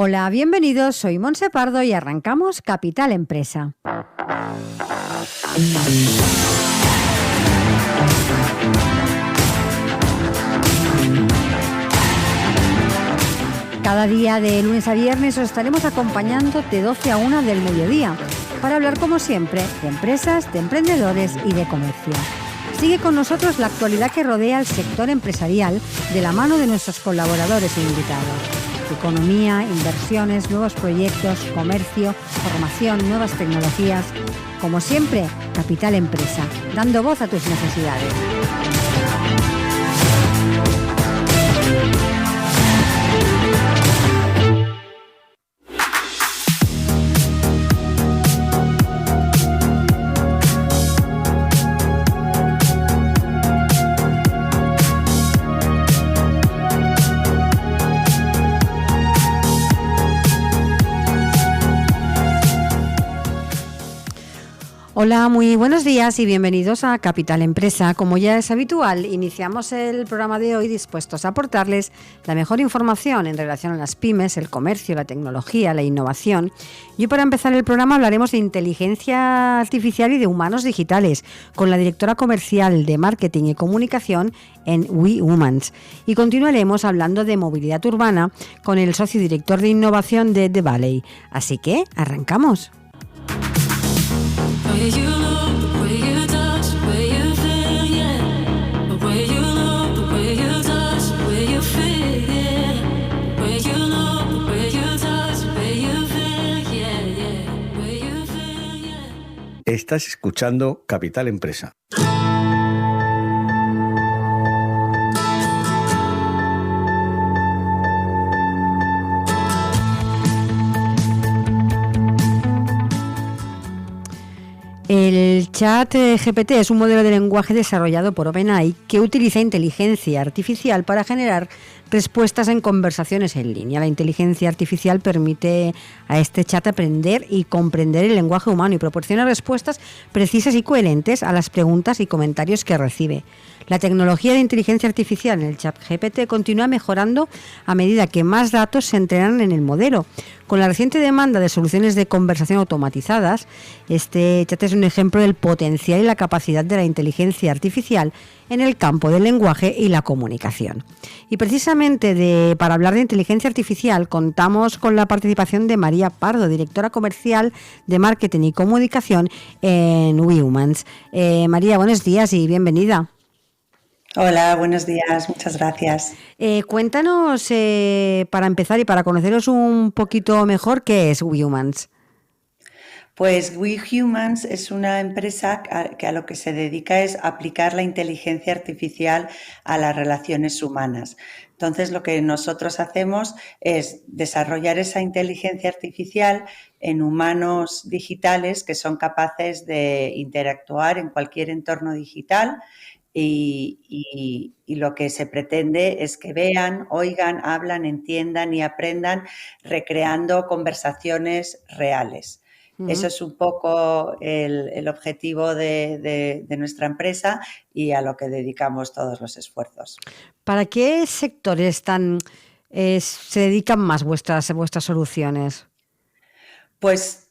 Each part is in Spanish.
Hola, bienvenidos, soy Montse Pardo y arrancamos Capital Empresa. Cada día de lunes a viernes os estaremos acompañando de 12 a 1 del mediodía para hablar como siempre de empresas, de emprendedores y de comercio. Sigue con nosotros la actualidad que rodea al sector empresarial de la mano de nuestros colaboradores e invitados. Economía, inversiones, nuevos proyectos, comercio, formación, nuevas tecnologías. Como siempre, Capital Empresa, dando voz a tus necesidades. Hola, muy buenos días y bienvenidos a Capital Empresa. Como ya es habitual, iniciamos el programa de hoy dispuestos a aportarles la mejor información en relación a las pymes, el comercio, la tecnología, la innovación. Y hoy, para empezar el programa, hablaremos de inteligencia artificial y de humanos digitales con la directora comercial de marketing y comunicación en WeHumans. Y continuaremos hablando de movilidad urbana con el socio director de innovación de The Valley. Así que, arrancamos. Estás escuchando Capital Empresa. El chat GPT es un modelo de lenguaje desarrollado por OpenAI que utiliza inteligencia artificial para generar respuestas en conversaciones en línea. La inteligencia artificial permite a este chat aprender y comprender el lenguaje humano y proporciona respuestas precisas y coherentes a las preguntas y comentarios que recibe. La tecnología de inteligencia artificial en el chat GPT continúa mejorando a medida que más datos se entrenan en el modelo. Con la reciente demanda de soluciones de conversación automatizadas, este chat es un ejemplo del potencial y la capacidad de la inteligencia artificial en el campo del lenguaje y la comunicación. Y precisamente para hablar de inteligencia artificial contamos con la participación de María Pardo, directora comercial de marketing y comunicación en WeHumans. María, buenos días y bienvenida. Hola, buenos días, muchas gracias. Cuéntanos, para empezar y para conoceros un poquito mejor, ¿qué es WeHumans? Pues WeHumans es una empresa que a lo que se dedica es aplicar la inteligencia artificial a las relaciones humanas. Entonces, lo que nosotros hacemos es desarrollar esa inteligencia artificial en humanos digitales que son capaces de interactuar en cualquier entorno digital. Y lo que se pretende es que vean, oigan, hablan, entiendan y aprendan recreando conversaciones reales. Uh-huh. Eso es un poco el objetivo de nuestra empresa y a lo que dedicamos todos los esfuerzos. ¿Para qué sectores se dedican más vuestras soluciones? Pues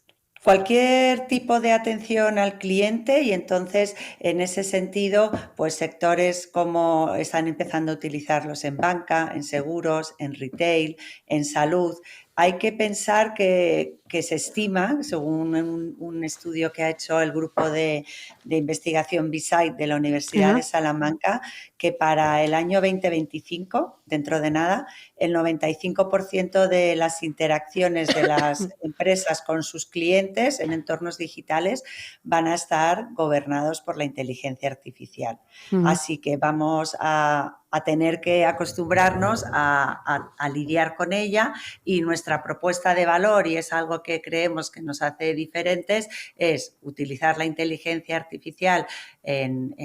cualquier tipo de atención al cliente, y entonces en ese sentido, pues sectores como están empezando a utilizarlos en banca, en seguros, en retail, en salud. Hay que pensar que se estima, según un estudio que ha hecho el grupo de investigación BSIDE de la Universidad de Salamanca, que para el año 2025, dentro de nada, el 95% de las interacciones de las empresas con sus clientes en entornos digitales van a estar gobernados por la inteligencia artificial. Así que vamos a tener que acostumbrarnos a lidiar con ella, y nuestra propuesta de valor, y es algo que creemos que nos hace diferentes, es utilizar la inteligencia artificial en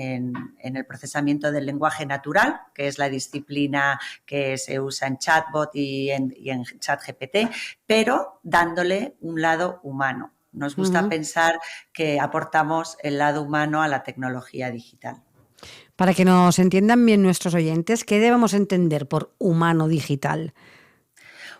el procesamiento del lenguaje natural, que es la disciplina que se usa en chatbot y en ChatGPT, pero dándole un lado humano. Nos gusta pensar que aportamos el lado humano a la tecnología digital. Para que nos entiendan bien nuestros oyentes, ¿qué debemos entender por humano digital?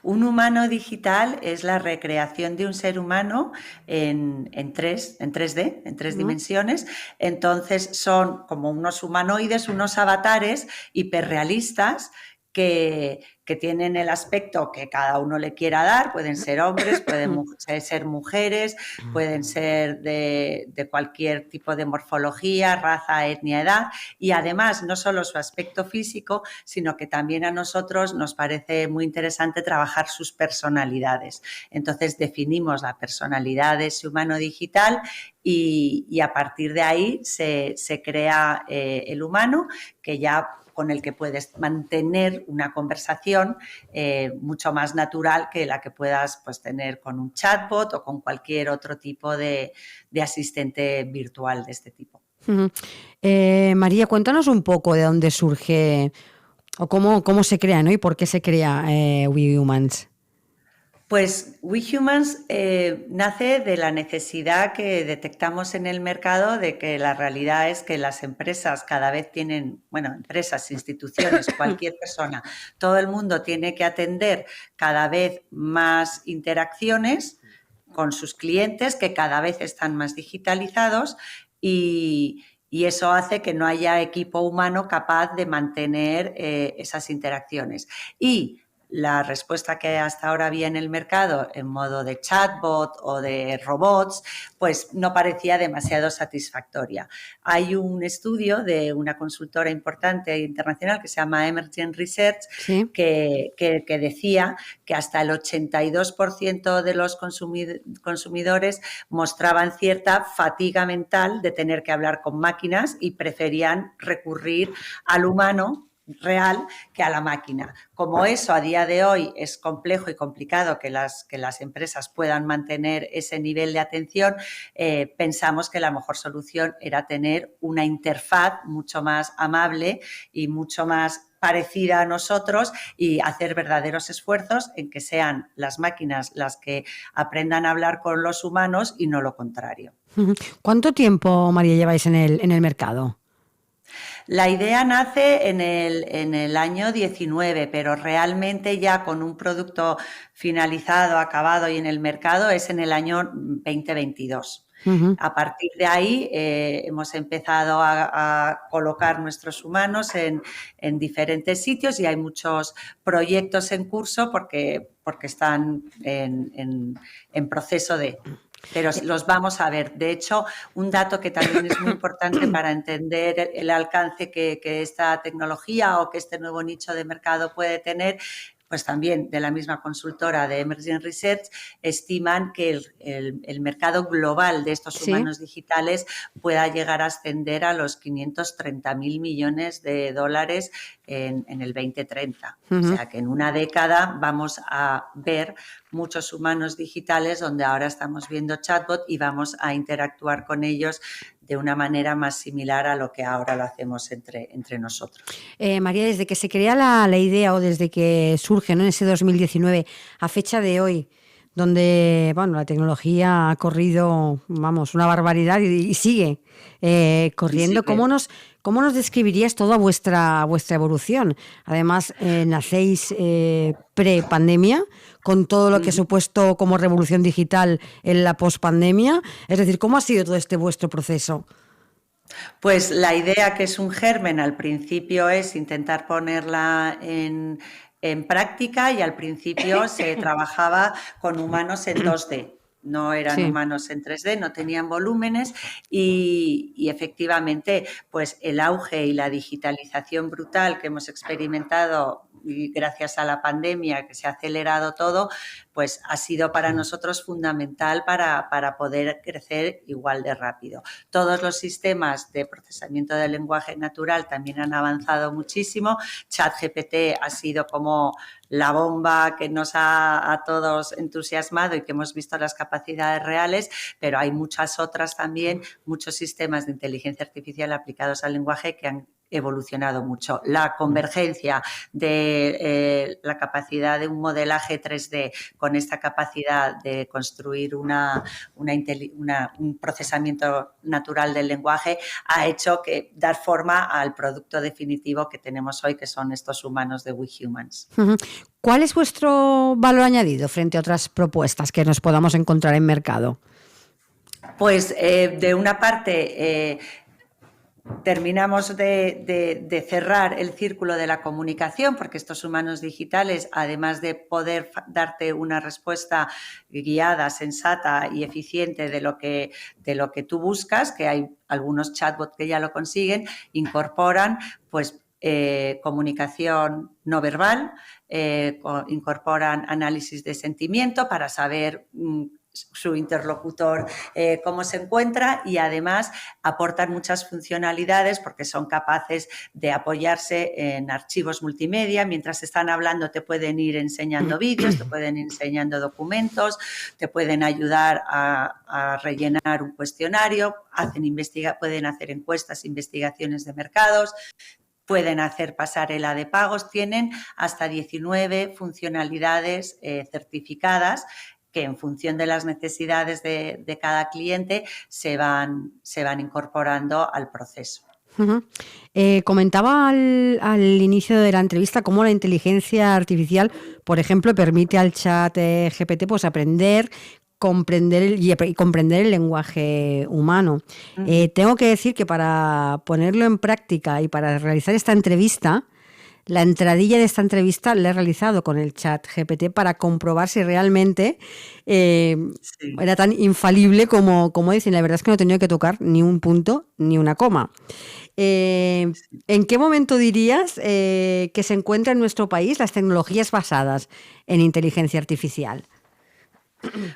Un humano digital es la recreación de un ser humano en 3D, en tres dimensiones. Entonces son como unos humanoides, unos avatares hiperrealistas que tienen el aspecto que cada uno le quiera dar. Pueden ser hombres, pueden ser mujeres, pueden ser de cualquier tipo de morfología, raza, etnia, edad, y además no solo su aspecto físico, sino que también a nosotros nos parece muy interesante trabajar sus personalidades. Entonces definimos la personalidad de ese humano digital y a partir de ahí se crea el humano, que ya con el que puedes mantener una conversación mucho más natural que la que puedas pues, tener con un chatbot o con cualquier otro tipo de asistente virtual de este tipo. María, cuéntanos un poco de dónde surge o cómo se crea, ¿no? Y por qué se crea We Humans. Pues WeHumans nace de la necesidad que detectamos en el mercado de que la realidad es que las empresas cada vez tienen, bueno, empresas, instituciones, cualquier persona, todo el mundo tiene que atender cada vez más interacciones con sus clientes que cada vez están más digitalizados y eso hace que no haya equipo humano capaz de mantener esas interacciones. Y la respuesta que hasta ahora había en el mercado en modo de chatbot o de robots, pues no parecía demasiado satisfactoria. Hay un estudio de una consultora importante internacional que se llama Emergent Research, ¿sí? que decía que hasta el 82% de los consumidores mostraban cierta fatiga mental de tener que hablar con máquinas y preferían recurrir al humano real que a la máquina. Como eso a día de hoy es complejo y complicado que las empresas puedan mantener ese nivel de atención, pensamos que la mejor solución era tener una interfaz mucho más amable y mucho más parecida a nosotros y hacer verdaderos esfuerzos en que sean las máquinas las que aprendan a hablar con los humanos y no lo contrario. ¿Cuánto tiempo, María, lleváis en el mercado? La idea nace en el año 19, pero realmente ya con un producto finalizado, acabado y en el mercado es en el año 2022. A partir de ahí hemos empezado a colocar nuestros humanos en diferentes sitios y hay muchos proyectos en curso porque están en proceso de... Pero los vamos a ver. De hecho, un dato que también es muy importante para entender el alcance que esta tecnología o que este nuevo nicho de mercado puede tener, pues también de la misma consultora de Emergent Research, estiman que el mercado global de estos humanos digitales pueda llegar a ascender a los 530.000 millones de dólares en el 2030. O sea que en una década vamos a ver muchos humanos digitales donde ahora estamos viendo chatbot y vamos a interactuar con ellos de una manera más similar a lo que ahora lo hacemos entre nosotros. María, desde que se crea la idea o desde que surge, ¿no?, en ese 2019 a fecha de hoy, donde bueno, la tecnología ha corrido, vamos, una barbaridad y sigue corriendo. ¿Cómo nos describirías toda vuestra evolución? Además, nacéis pre-pandemia, con todo lo que ha supuesto como revolución digital en la post-pandemia. Es decir, ¿cómo ha sido todo este vuestro proceso? Pues la idea, que es un germen, al principio es intentar ponerla en práctica y al principio se trabajaba con humanos en 2D. No eran humanos en 3D, no tenían volúmenes y efectivamente pues el auge y la digitalización brutal que hemos experimentado y gracias a la pandemia, que se ha acelerado todo, pues ha sido para nosotros fundamental para poder crecer igual de rápido. Todos los sistemas de procesamiento del lenguaje natural también han avanzado muchísimo. ChatGPT ha sido como la bomba que nos ha a todos entusiasmado y que hemos visto las capacidades reales, pero hay muchas otras también, muchos sistemas de inteligencia artificial aplicados al lenguaje que han evolucionado mucho. La convergencia de la capacidad de un modelaje 3D con esta capacidad de construir un procesamiento natural del lenguaje ha hecho que dar forma al producto definitivo que tenemos hoy, que son estos humanos de We Humans. ¿Cuál es vuestro valor añadido frente a otras propuestas que nos podamos encontrar en mercado? Pues de una parte terminamos de cerrar el círculo de la comunicación, porque estos humanos digitales, además de poder darte una respuesta guiada, sensata y eficiente de lo que tú buscas, que hay algunos chatbots que ya lo consiguen, incorporan pues comunicación no verbal, incorporan análisis de sentimiento para saber su interlocutor cómo se encuentra, y además aportan muchas funcionalidades porque son capaces de apoyarse en archivos multimedia. Mientras están hablando te pueden ir enseñando vídeos, te pueden ir enseñando documentos, te pueden ayudar a rellenar un cuestionario, pueden hacer encuestas, investigaciones de mercados, pueden hacer pasarela de pagos, tienen hasta 19 funcionalidades certificadas que en función de las necesidades de cada cliente se van incorporando al proceso. Comentaba al inicio de la entrevista cómo la inteligencia artificial, por ejemplo, permite al chat GPT pues aprender, comprender el lenguaje humano. Tengo que decir que para ponerlo en práctica y para realizar esta entrevista, la entradilla de esta entrevista la he realizado con el chat GPT para comprobar si realmente era tan infalible como dicen. La verdad es que no he tenido que tocar ni un punto ni una coma. ¿En qué momento dirías que se encuentran en nuestro país las tecnologías basadas en inteligencia artificial?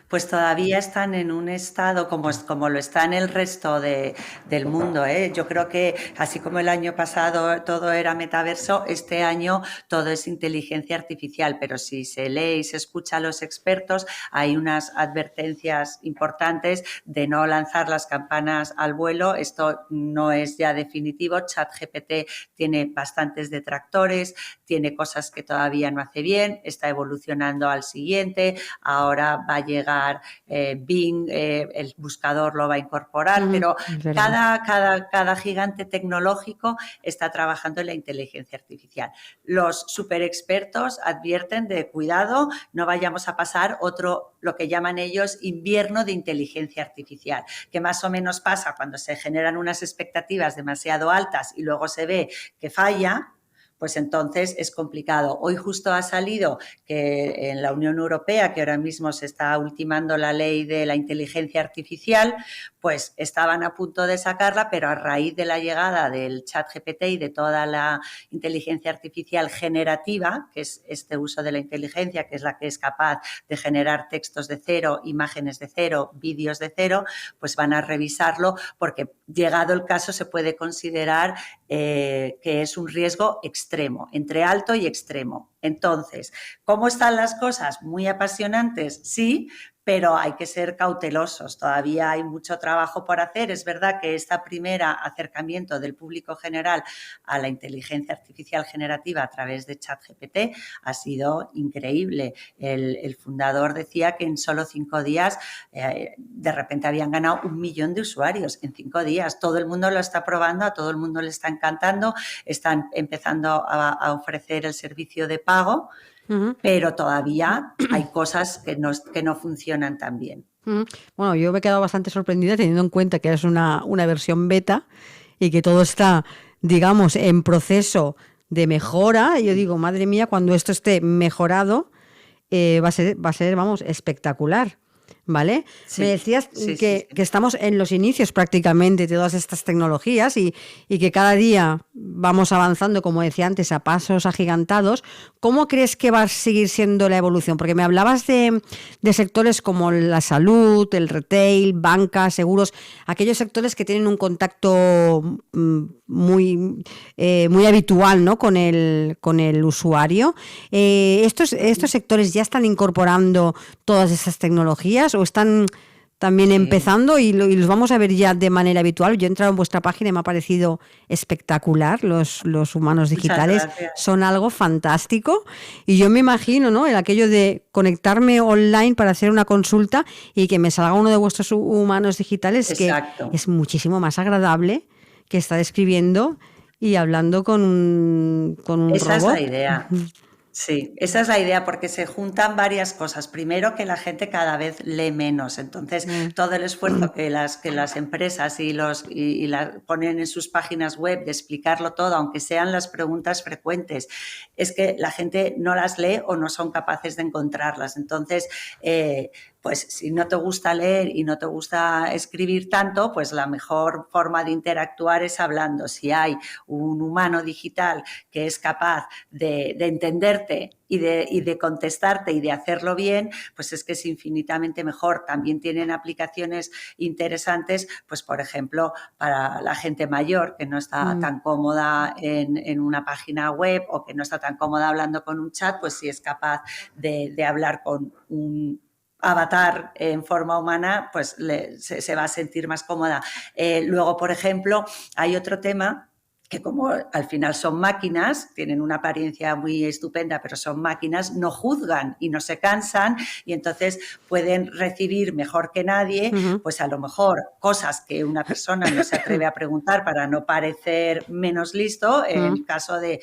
Pues todavía están en un estado como lo está en el resto del mundo, ¿eh? Yo creo que así como el año pasado todo era metaverso, este año todo es inteligencia artificial, pero si se lee y se escucha a los expertos, hay unas advertencias importantes de no lanzar las campanas al vuelo. Esto no es ya definitivo. ChatGPT tiene bastantes detractores, tiene cosas que todavía no hace bien, está evolucionando al siguiente, ahora va a llegar Bing, el buscador lo va a incorporar, pero cada gigante tecnológico está trabajando en la inteligencia artificial. Los super expertos advierten de cuidado, no vayamos a pasar otro, lo que llaman ellos, invierno de inteligencia artificial, que más o menos pasa cuando se generan unas expectativas demasiado altas y luego se ve que falla. Pues entonces es complicado. Hoy justo ha salido que en la Unión Europea, que ahora mismo se está ultimando la ley de la inteligencia artificial, pues estaban a punto de sacarla, pero a raíz de la llegada del ChatGPT y de toda la inteligencia artificial generativa, que es este uso de la inteligencia, que es la que es capaz de generar textos de cero, imágenes de cero, vídeos de cero, pues van a revisarlo porque llegado el caso se puede considerar que es un riesgo extremo, entre alto y extremo. Entonces, ¿cómo están las cosas? Muy apasionantes, sí, pero hay que ser cautelosos. Todavía hay mucho trabajo por hacer. Es verdad que este primer acercamiento del público general a la inteligencia artificial generativa a través de ChatGPT ha sido increíble. El fundador decía que en solo 5 días de repente habían ganado 1 millón de usuarios en 5 días. Todo el mundo lo está probando, a todo el mundo le está encantando. Están empezando a ofrecer el servicio de pago. Pero todavía hay cosas que no funcionan tan bien. Bueno, yo me he quedado bastante sorprendida teniendo en cuenta que es una versión beta y que todo está, digamos, en proceso de mejora. Y yo digo, madre mía, cuando esto esté mejorado, va a ser, vamos, espectacular. ¿Vale? Sí, me decías que estamos en los inicios prácticamente de todas estas tecnologías y que cada día vamos avanzando, como decía antes, a pasos agigantados. ¿Cómo crees que va a seguir siendo la evolución? Porque me hablabas de sectores como la salud, el retail, banca, seguros, aquellos sectores que tienen un contacto muy habitual, ¿no? con el usuario. ¿Estos sectores ya están incorporando todas esas tecnologías o están también Sí, empezando y los vamos a ver ya de manera habitual. Yo he entrado en vuestra página y me ha parecido espectacular. Los humanos muchas digitales gracias. son algo fantástico y yo me imagino, ¿no?, el aquello de conectarme online para hacer una consulta y que me salga uno de vuestros humanos digitales, que Exacto. es muchísimo más agradable que estar escribiendo y hablando con un Esa es la robot. idea. Sí, esa es la idea, porque se juntan varias cosas. Primero, que la gente cada vez lee menos. Entonces, Mm. todo el esfuerzo que las empresas ponen en sus páginas web de explicarlo todo, aunque sean las preguntas frecuentes, es que la gente no las lee o no son capaces de encontrarlas. Entonces, pues si no te gusta leer y no te gusta escribir tanto, pues la mejor forma de interactuar es hablando. Si hay un humano digital que es capaz de entenderte y de contestarte y de hacerlo bien, pues es que es infinitamente mejor. También tienen aplicaciones interesantes, pues por ejemplo, para la gente mayor que no está tan cómoda en una página web o que no está tan cómoda hablando con un chat, pues si es capaz de hablar con un avatar en forma humana, pues se va a sentir más cómoda. Luego, por ejemplo, hay otro tema que, como al final son máquinas, tienen una apariencia muy estupenda, pero son máquinas, no juzgan y no se cansan, y entonces pueden recibir mejor que nadie, pues a lo mejor cosas que una persona no se atreve a preguntar para no parecer menos listo, en el caso de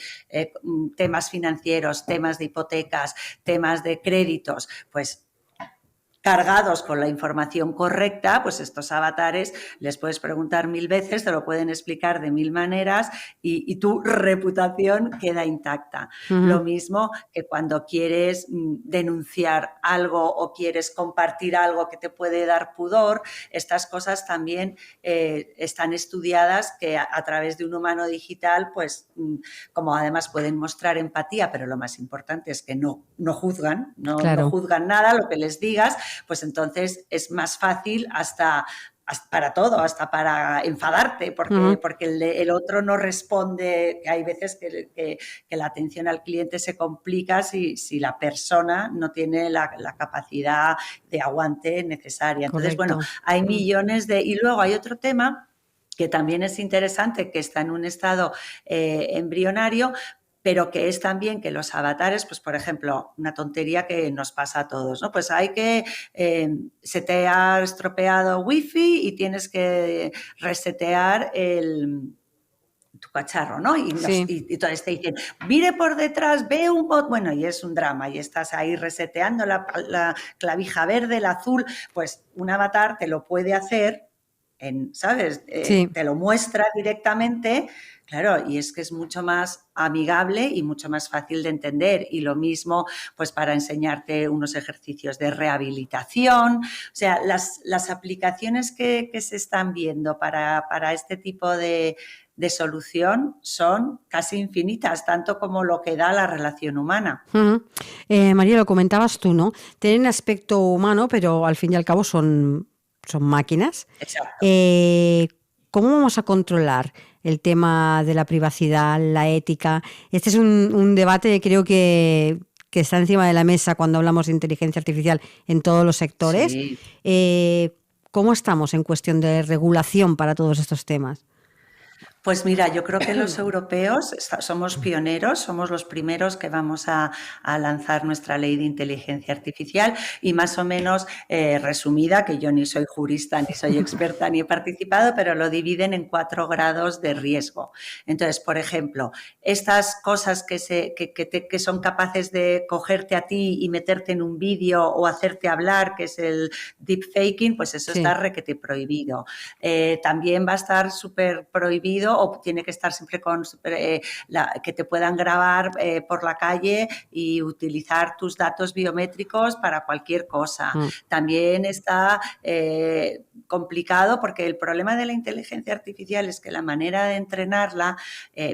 temas financieros, temas de hipotecas, temas de créditos, pues cargados con la información correcta, pues estos avatares les puedes preguntar 1000 veces, te lo pueden explicar de 1000 maneras y tu reputación queda intacta. Lo mismo que cuando quieres denunciar algo o quieres compartir algo que te puede dar pudor, estas cosas también están estudiadas, que a través de un humano digital, pues como además pueden mostrar empatía, pero lo más importante es que no juzgan, no Claro. juzgan nada, lo que les digas, pues entonces es más fácil hasta para todo, hasta para enfadarte, porque el otro no responde. Hay veces que la atención al cliente se complica si la persona no tiene la capacidad de aguante necesaria. Entonces, bueno, Correcto. hay millones de... Y luego hay otro tema que también es interesante, que está en un estado embrionario, pero que es también que los avatares, pues por ejemplo, una tontería que nos pasa a todos, ¿no? Pues se te ha estropeado Wi-Fi y tienes que resetear tu cacharro, ¿no? Y entonces te dicen, mire por detrás, ve un bot, bueno, y es un drama, y estás ahí reseteando la clavija verde, el azul, pues un avatar te lo puede hacer, ¿sabes? Te lo muestra directamente. Claro, y es que es mucho más amigable y mucho más fácil de entender. Y lo mismo, pues para enseñarte unos ejercicios de rehabilitación. O sea, las aplicaciones que se están viendo para este tipo de solución son casi infinitas, tanto como lo que da la relación humana. María, lo comentabas tú, ¿no? Tienen aspecto humano, pero al fin y al cabo son máquinas. Exacto. ¿Cómo vamos a controlar el tema de la privacidad, la ética? Este es un debate que creo que está encima de la mesa cuando hablamos de inteligencia artificial en todos los sectores. Sí. ¿Cómo estamos en cuestión de regulación para todos estos temas? Pues mira, yo creo que los europeos somos pioneros, somos los primeros que vamos a lanzar nuestra ley de inteligencia artificial, y más o menos resumida, que yo ni soy jurista, ni soy experta, ni he participado, pero lo dividen en 4 grados de riesgo. Entonces, por ejemplo, estas cosas que son capaces de cogerte a ti y meterte en un vídeo o hacerte hablar, que es el deepfaking, pues eso está requete prohibido. También va a estar súper prohibido, o tiene que estar siempre que te puedan grabar por la calle y utilizar tus datos biométricos para cualquier cosa. También está complicado, porque el problema de la inteligencia artificial es que la manera de entrenarla,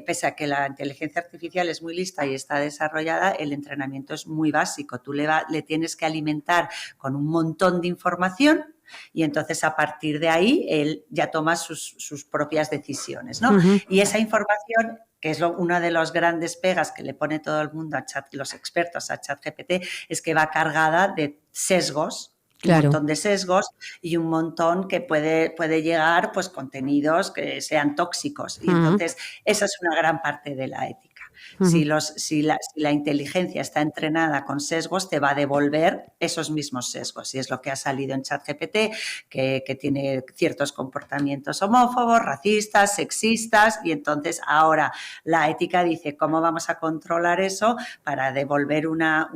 pese a que la inteligencia artificial es muy lista y está desarrollada, el entrenamiento es muy básico. Tú le tienes que alimentar con un montón de información, y entonces a partir de ahí él ya toma sus propias decisiones, ¿no? Y esa información, que es una de las grandes pegas que le pone todo el mundo los expertos a ChatGPT, es que va cargada de sesgos Claro. Un montón de sesgos y un montón que puede llegar pues contenidos que sean tóxicos. Y entonces esa es una gran parte de la ética. Si la inteligencia está entrenada con sesgos, te va a devolver esos mismos sesgos. Y es lo que ha salido en ChatGPT, que tiene ciertos comportamientos homófobos, racistas, sexistas, y entonces ahora la ética dice cómo vamos a controlar eso para devolver una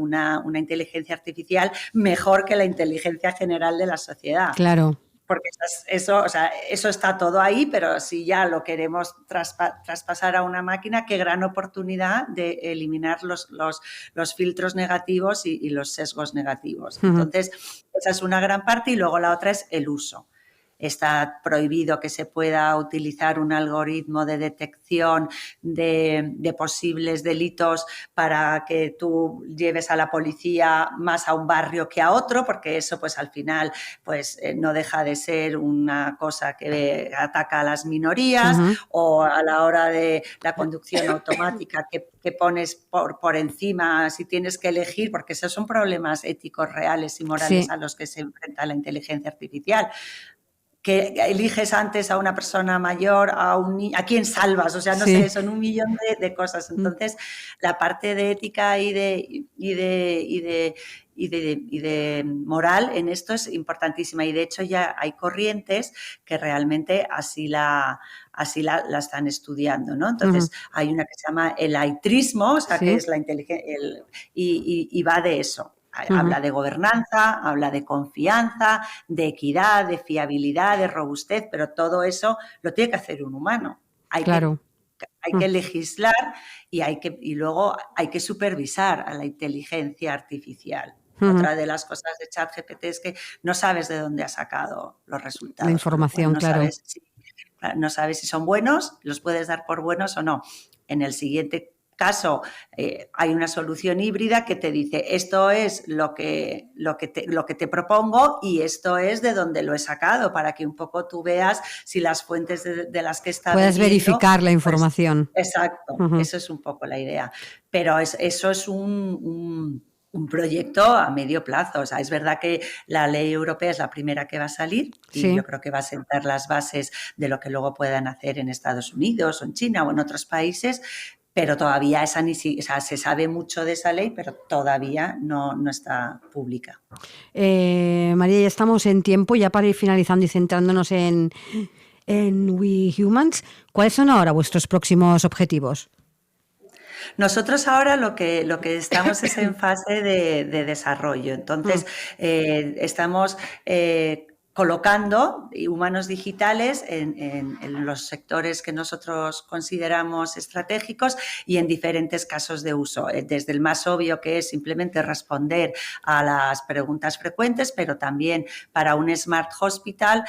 inteligencia artificial mejor que la inteligencia general de la sociedad. Claro. Porque eso está todo ahí, pero si ya lo queremos traspasar a una máquina, qué gran oportunidad de eliminar los filtros negativos y los sesgos negativos. Entonces, esa es una gran parte y luego la otra es el uso. Está prohibido que se pueda utilizar un algoritmo de detección de posibles delitos para que tú lleves a la policía más a un barrio que a otro, porque eso pues al final pues no deja de ser una cosa que ataca a las minorías, o a la hora de la conducción automática que pones por encima si tienes que elegir, porque esos son problemas éticos reales y morales a los que se enfrenta la inteligencia artificial. Que eliges antes a una persona mayor, a un niño, ¿a quién salvas? O sea, no sé, son un millón de cosas. Entonces, la parte de ética y de moral en esto es importantísima. Y de hecho ya hay corrientes que realmente así la están estudiando, ¿no? Entonces, hay una que se llama el aitrismo, o sea, que es la inteligencia, y va de eso. Habla de gobernanza, habla de confianza, de equidad, de fiabilidad, de robustez, pero todo eso lo tiene que hacer un humano. Hay que legislar y luego hay que supervisar a la inteligencia artificial. Otra de las cosas de ChatGPT es que no sabes de dónde ha sacado los resultados. La información, claro. No sabes si son buenos, los puedes dar por buenos o no. En el siguiente caso, hay una solución híbrida que te dice esto es lo que te propongo y esto es de donde lo he sacado, para que un poco tú veas si las fuentes de las que está puedes verificar la información. Pues, exacto, eso es un poco la idea. Pero eso es un proyecto a medio plazo. O sea, es verdad que la ley europea es la primera que va a salir y yo creo que va a sentar las bases de lo que luego puedan hacer en Estados Unidos o en China o en otros países, pero todavía se sabe mucho de esa ley, pero todavía no está pública. María, ya estamos en tiempo, ya para ir finalizando y centrándonos en We Humans. ¿Cuáles son ahora vuestros próximos objetivos? Nosotros ahora lo que estamos es en fase de desarrollo. Entonces, estamos colocando humanos digitales en los sectores que nosotros consideramos estratégicos y en diferentes casos de uso, desde el más obvio, que es simplemente responder a las preguntas frecuentes, pero también para un Smart Hospital,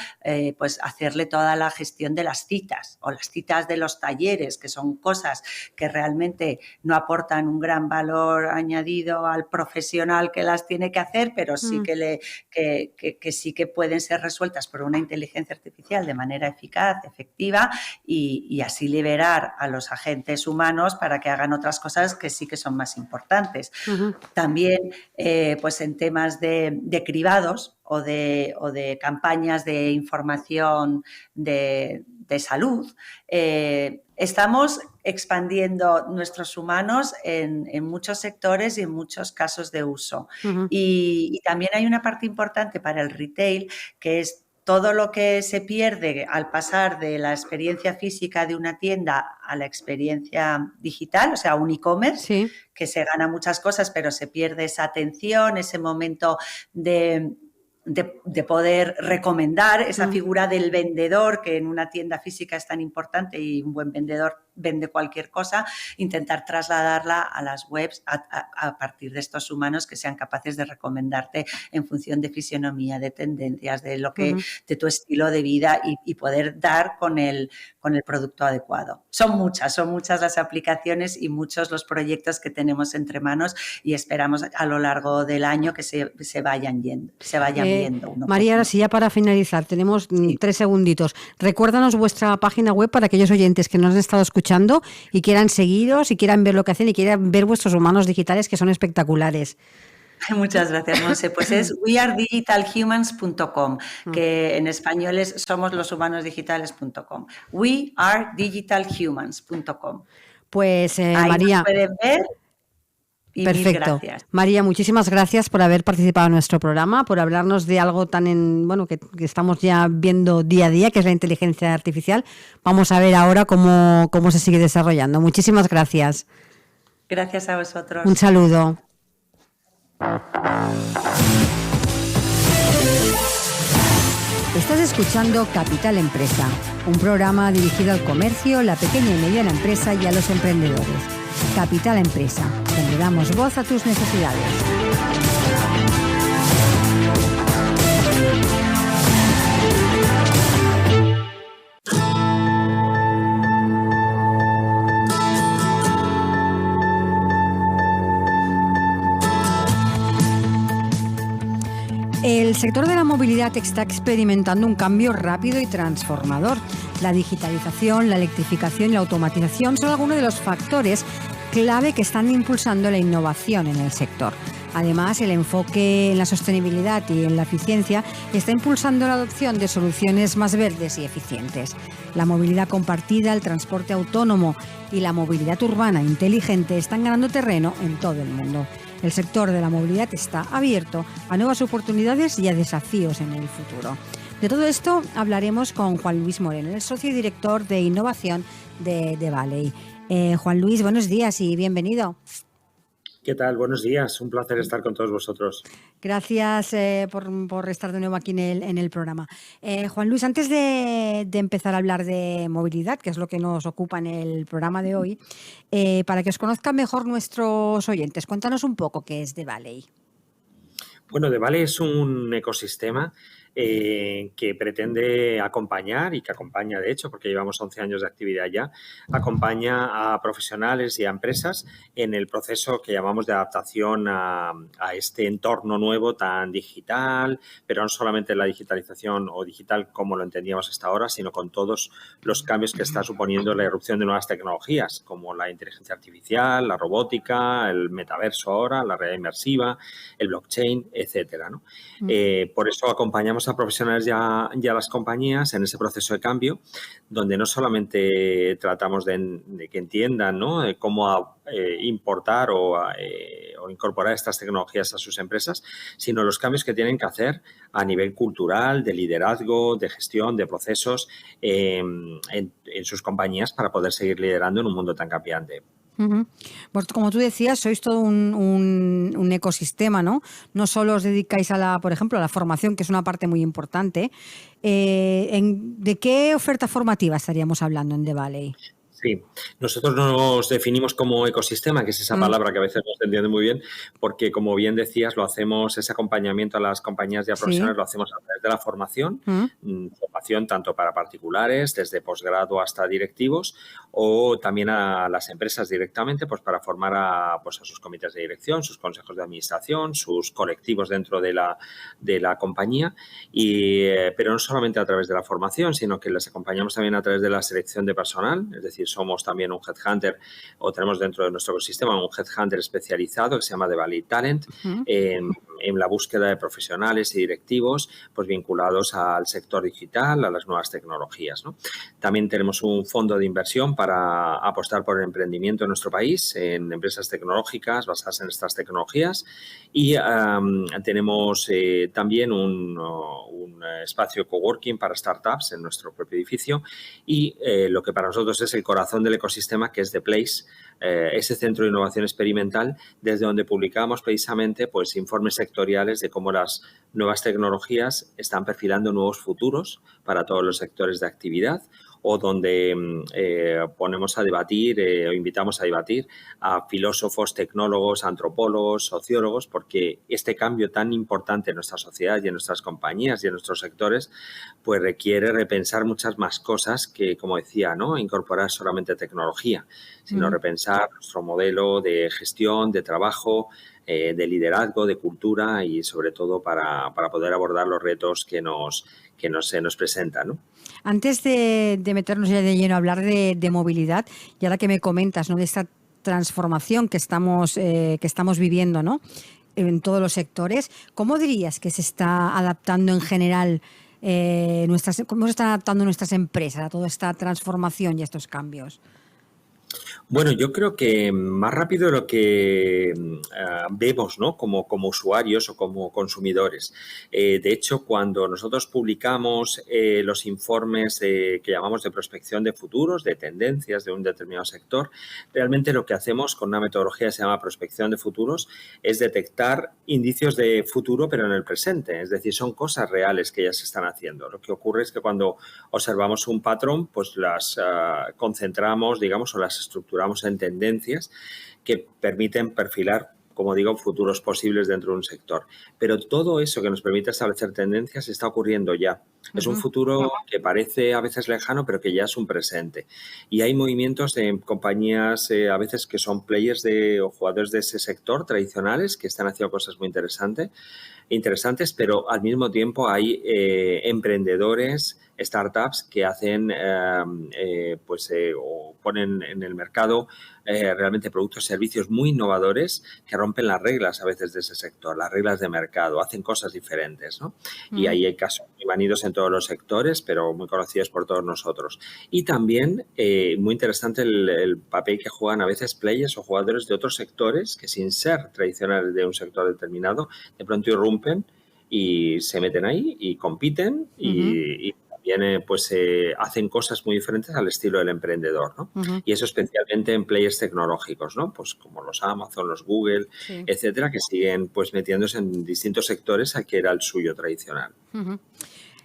pues hacerle toda la gestión de las citas o las citas de los talleres, que son cosas que realmente no aportan un gran valor añadido al profesional que las tiene que hacer, pero sí que sí que pueden ser resueltas por una inteligencia artificial de manera eficaz, efectiva, y así liberar a los agentes humanos para que hagan otras cosas que sí que son más importantes. También pues en temas de cribados o de campañas de información de salud, estamos expandiendo nuestros humanos en muchos sectores y en muchos casos de uso. Y también hay una parte importante para el retail, que es todo lo que se pierde al pasar de la experiencia física de una tienda a la experiencia digital, o sea, un e-commerce, que se gana muchas cosas, pero se pierde esa atención, ese momento de poder recomendar, esa figura del vendedor, que en una tienda física es tan importante y un buen vendedor vende cualquier cosa, intentar trasladarla a las webs a partir de estos humanos que sean capaces de recomendarte en función de fisionomía, de tendencias, de lo que, de tu estilo de vida y poder dar con el producto adecuado. Son muchas las aplicaciones y muchos los proyectos que tenemos entre manos y esperamos a lo largo del año que se vayan viendo. María, ahora sí, ya para finalizar, tenemos 3 segunditos. Recuérdanos vuestra página web para aquellos oyentes que nos han estado escuchando y quieran seguiros y quieran ver lo que hacen y quieran ver vuestros humanos digitales, que son espectaculares. Muchas gracias, Monse. Pues es wearedigitalhumans.com, que en español es somosloshumanosdigitales.com. wearedigitalhumans.com. Pues Ahí María, nos pueden ver y mil perfecto. gracias. María, muchísimas gracias por haber participado en nuestro programa, por hablarnos de algo tan que estamos ya viendo día a día, que es la inteligencia artificial. Vamos a ver ahora cómo se sigue desarrollando. Muchísimas gracias. Gracias a vosotros. Un saludo. Estás escuchando Capital Empresa, un programa dirigido al comercio, la pequeña y mediana empresa y a los emprendedores. Capital Empresa, donde damos voz a tus necesidades. El sector de la movilidad está experimentando un cambio rápido y transformador. La digitalización, la electrificación y la automatización son algunos de los factores clave que están impulsando la innovación en el sector. Además, el enfoque en la sostenibilidad y en la eficiencia está impulsando la adopción de soluciones más verdes y eficientes. La movilidad compartida, el transporte autónomo y la movilidad urbana inteligente están ganando terreno en todo el mundo. El sector de la movilidad está abierto a nuevas oportunidades y a desafíos en el futuro. De todo esto hablaremos con Juan Luis Moreno, el socio y director de innovación de Devalley. Juan Luis, buenos días y bienvenido. ¿Qué tal? Buenos días. Un placer estar con todos vosotros. Gracias por estar de nuevo aquí en el programa. Juan Luis, antes de empezar a hablar de movilidad, que es lo que nos ocupa en el programa de hoy, para que os conozcan mejor nuestros oyentes, cuéntanos un poco qué es Devalley. Bueno, Devalley es un ecosistema que pretende acompañar y que acompaña, de hecho, porque llevamos 11 años de actividad ya, acompaña a profesionales y a empresas en el proceso que llamamos de adaptación a este entorno nuevo tan digital, pero no solamente la digitalización o digital como lo entendíamos hasta ahora, sino con todos los cambios que está suponiendo la irrupción de nuevas tecnologías, como la inteligencia artificial, la robótica, el metaverso ahora, la realidad inmersiva, el blockchain, etcétera, ¿no? Por eso acompañamos a profesionales y a las compañías en ese proceso de cambio, donde no solamente tratamos de que entiendan, ¿no?, cómo importar o incorporar estas tecnologías a sus empresas, sino los cambios que tienen que hacer a nivel cultural, de liderazgo, de gestión, de procesos en sus compañías para poder seguir liderando en un mundo tan cambiante. Pues como tú decías, sois todo un ecosistema, ¿no? No solo os dedicáis por ejemplo, a la formación, que es una parte muy importante. ¿De qué oferta formativa estaríamos hablando en Devalley? Sí, nosotros nos definimos como ecosistema, que es esa palabra que a veces no se entiende muy bien, porque como bien decías, lo hacemos, ese acompañamiento a las compañías y a profesionales, lo hacemos a través de la formación, formación tanto para particulares, desde posgrado hasta directivos, o también a las empresas directamente, pues para formar a sus comités de dirección, sus consejos de administración, sus colectivos dentro de la compañía, pero no solamente a través de la formación, sino que les acompañamos también a través de la selección de personal, es decir, somos también un headhunter o tenemos dentro de nuestro ecosistema un headhunter especializado que se llama Devalley Talent en la búsqueda de profesionales y directivos pues vinculados al sector digital, a las nuevas tecnologías, ¿no? También tenemos un fondo de inversión para apostar por el emprendimiento en nuestro país en empresas tecnológicas basadas en estas tecnologías y tenemos también un espacio coworking para startups en nuestro propio edificio y lo que para nosotros es el corazón del ecosistema, que es The Place, ese centro de innovación experimental desde donde publicamos precisamente pues informes sectoriales de cómo las nuevas tecnologías están perfilando nuevos futuros para todos los sectores de actividad o donde ponemos a debatir o invitamos a debatir a filósofos, tecnólogos, antropólogos, sociólogos, porque este cambio tan importante en nuestra sociedad y en nuestras compañías y en nuestros sectores, pues requiere repensar muchas más cosas que, como decía, no incorporar solamente tecnología, sino repensar nuestro modelo de gestión, de trabajo, de liderazgo, de cultura y sobre todo para poder abordar los retos que se nos presentan, ¿no? Antes de meternos ya de lleno a hablar de movilidad, y ahora que me comentas, ¿no?, de esta transformación que estamos viviendo, ¿no? en todos los sectores. ¿Cómo dirías que se está adaptando en general cómo se están adaptando nuestras empresas a toda esta transformación y estos cambios? Bueno, yo creo que más rápido de lo que vemos, ¿no? Como usuarios o como consumidores. De hecho, cuando nosotros publicamos los informes que llamamos de prospección de futuros, de tendencias de un determinado sector, realmente lo que hacemos con una metodología que se llama prospección de futuros es detectar indicios de futuro, pero en el presente. Es decir, son cosas reales que ya se están haciendo. Lo que ocurre es que cuando observamos un patrón, pues las concentramos, digamos, o las estructuramos en tendencias que permiten perfilar, como digo, futuros posibles dentro de un sector. Pero todo eso que nos permite establecer tendencias está ocurriendo ya. Es un futuro que parece a veces lejano, pero que ya es un presente. Y hay movimientos en compañías a veces que son players o jugadores de ese sector tradicionales que están haciendo cosas muy interesantes, pero al mismo tiempo hay emprendedores, startups que hacen o ponen en el mercado realmente productos y servicios muy innovadores que rompen las reglas a veces de ese sector, las reglas de mercado, hacen cosas diferentes, ¿no? Y ahí hay casos muy manidos en todos los sectores, pero muy conocidos por todos nosotros. Y también muy interesante el papel que juegan a veces players o jugadores de otros sectores que sin ser tradicionales de un sector determinado, de pronto irrumpen y se meten ahí y compiten y también hacen cosas muy diferentes al estilo del emprendedor, ¿no? Y eso especialmente en players tecnológicos, ¿no? Pues como los Amazon, los Google, etcétera, que siguen pues metiéndose en distintos sectores a que era el suyo tradicional.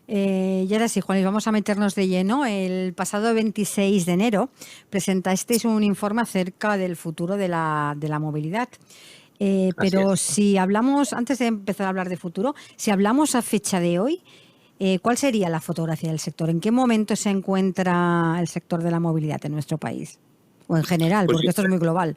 Y ahora sí, Juan, vamos a meternos de lleno. El pasado 26 de enero presentasteis un informe acerca del futuro de la movilidad. Pero si hablamos, antes de empezar a hablar de futuro, si hablamos a fecha de hoy, ¿cuál sería la fotografía del sector? ¿En qué momento se encuentra el sector de la movilidad en nuestro país? O en general, pues porque esto es muy global.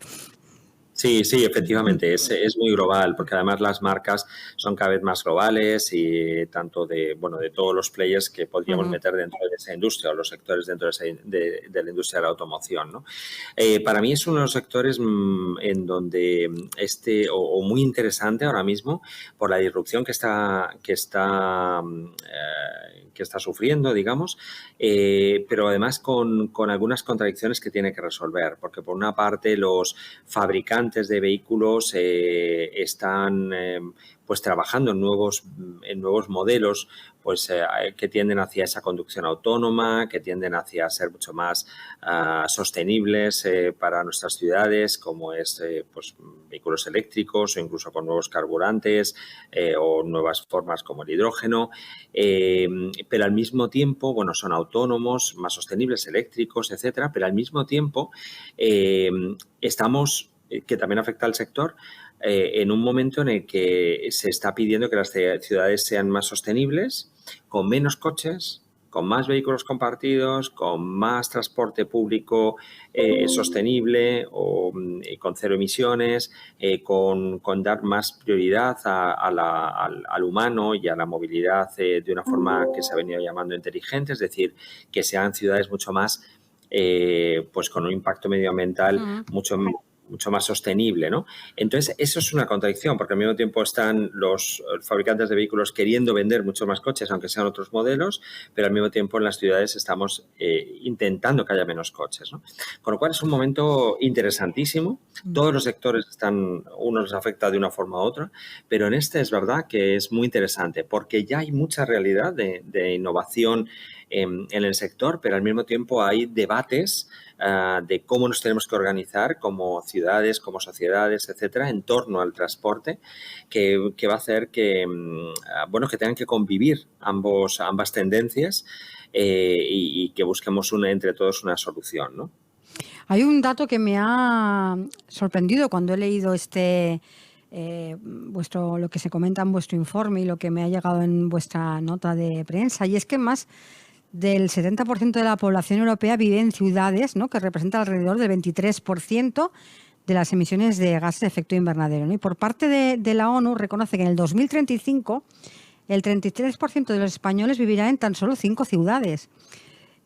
Sí, efectivamente, es muy global, porque además las marcas son cada vez más globales y tanto de todos los players que podríamos meter dentro de esa industria o los sectores dentro de la industria de la automoción, ¿no? Para mí es uno de los sectores en donde o muy interesante ahora mismo por la disrupción que está sufriendo, digamos, pero además con algunas contradicciones que tiene que resolver, porque por una parte los fabricantes de vehículos están pues trabajando en nuevos modelos pues que tienden hacia esa conducción autónoma, que tienden hacia ser mucho más sostenibles para nuestras ciudades, como es pues vehículos eléctricos o incluso con nuevos carburantes o nuevas formas como el hidrógeno, pero al mismo tiempo, bueno, son autónomos, más sostenibles, eléctricos, etcétera, pero al mismo tiempo estamos, que también afecta al sector, en un momento en el que se está pidiendo que las ciudades sean más sostenibles, con menos coches, con más vehículos compartidos, con más transporte público sostenible o con cero emisiones, con dar más prioridad al humano y a la movilidad de una forma que se ha venido llamando inteligente, es decir, que sean ciudades mucho más pues con un impacto medioambiental mucho más sostenible, ¿no? Entonces, eso es una contradicción, porque al mismo tiempo están los fabricantes de vehículos queriendo vender muchos más coches, aunque sean otros modelos, pero al mismo tiempo en las ciudades estamos intentando que haya menos coches, ¿no? Con lo cual es un momento interesantísimo. Todos los sectores unos les afecta de una forma u otra, pero en este es verdad que es muy interesante, porque ya hay mucha realidad de innovación en el sector, pero al mismo tiempo hay debates de cómo nos tenemos que organizar como ciudades, como sociedades, etcétera, en torno al transporte, que va a hacer que tengan que convivir ambas tendencias y que busquemos entre todos una solución, ¿no? Hay un dato que me ha sorprendido cuando he leído lo que se comenta en vuestro informe y lo que me ha llegado en vuestra nota de prensa, y es que más del 70% de la población europea vive en ciudades, ¿no?, que representa alrededor del 23% de las emisiones de gases de efecto invernadero, ¿no? Y por parte de la ONU reconoce que en el 2035 el 33% de los españoles vivirá en tan solo 5 ciudades.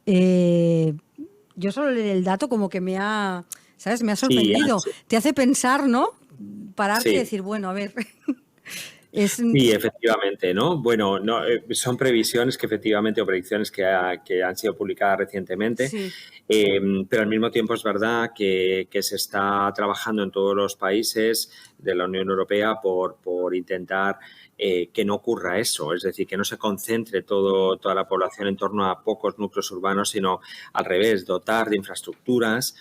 Yo solo leer el dato como que me ha sorprendido. Sí, te hace pensar, ¿no? pararte y Sí. decir, bueno, a ver, Sí, efectivamente, ¿no? Bueno, no, son previsiones que efectivamente o predicciones que han sido publicadas recientemente, sí, pero al mismo tiempo es verdad que se está trabajando en todos los países de la Unión Europea por intentar que no ocurra eso, es decir, que no se concentre toda la población en torno a pocos núcleos urbanos, sino al revés, dotar de infraestructuras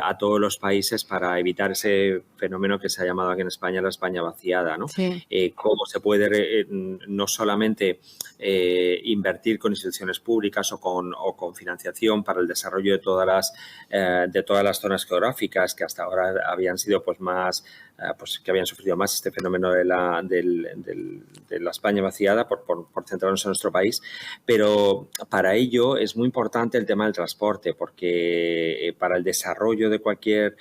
a todos los países para evitar ese fenómeno que se ha llamado aquí en España la España vaciada, ¿no? sí. Cómo se puede no solamente invertir con instituciones públicas o con financiación para el desarrollo de todas las zonas geográficas que hasta ahora habían sido pues más pues que habían sufrido más este fenómeno de la España vaciada por centrarnos en nuestro país, pero para ello es muy importante el tema del transporte porque para el desarrollo de cualquier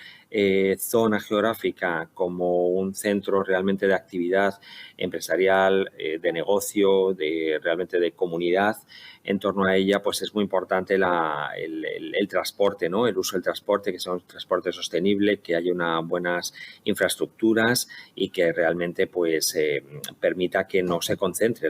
zona geográfica como un centro realmente de actividad empresarial, de negocio, realmente de comunidad, en torno a ella pues es muy importante el transporte, ¿no? El uso del transporte, que sea un transporte sostenible, que haya unas buenas infraestructuras y que realmente pues permita que no se concentre,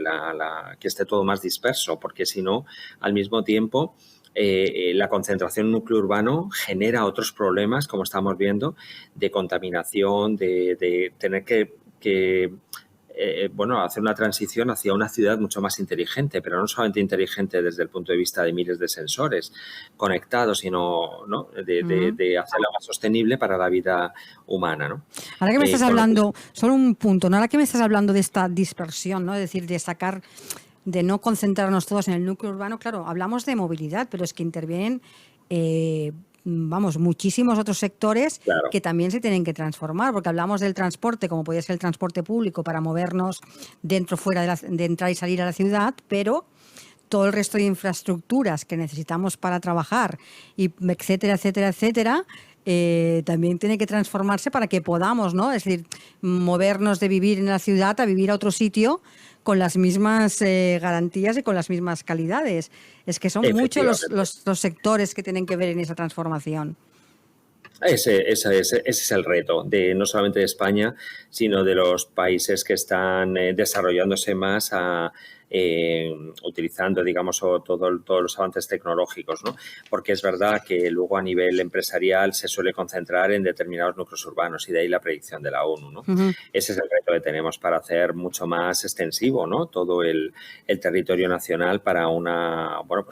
que esté todo más disperso, porque si no, al mismo tiempo la concentración en un núcleo urbano genera otros problemas, como estamos viendo, de contaminación, de tener que hacer una transición hacia una ciudad mucho más inteligente, pero no solamente inteligente desde el punto de vista de miles de sensores conectados, sino, ¿no? de hacerla más sostenible para la vida humana, ¿no? Ahora que me estás hablando, solo un punto, ¿no? Ahora que me estás hablando de esta dispersión, ¿no? Es decir, de no concentrarnos todos en el núcleo urbano, claro, hablamos de movilidad, pero es que intervienen muchísimos otros sectores claro. que también se tienen que transformar, porque hablamos del transporte, como podría ser el transporte público para movernos dentro, fuera de entrar y salir a la ciudad, pero todo el resto de infraestructuras que necesitamos para trabajar, y etcétera, etcétera, etcétera, también tiene que transformarse para que podamos, ¿no? Es decir, movernos de vivir en la ciudad a vivir a otro sitio con las mismas garantías y con las mismas calidades. Es que son muchos los sectores que tienen que ver en esa transformación. Ese es el reto, no solamente de España, sino de los países que están desarrollándose más utilizando, digamos, todos los avances tecnológicos, ¿no? Porque es verdad que luego a nivel empresarial se suele concentrar en determinados núcleos urbanos y de ahí la predicción de la ONU, ¿no? Uh-huh. Ese es el reto que tenemos para hacer mucho más extensivo, ¿no? Todo el territorio nacional para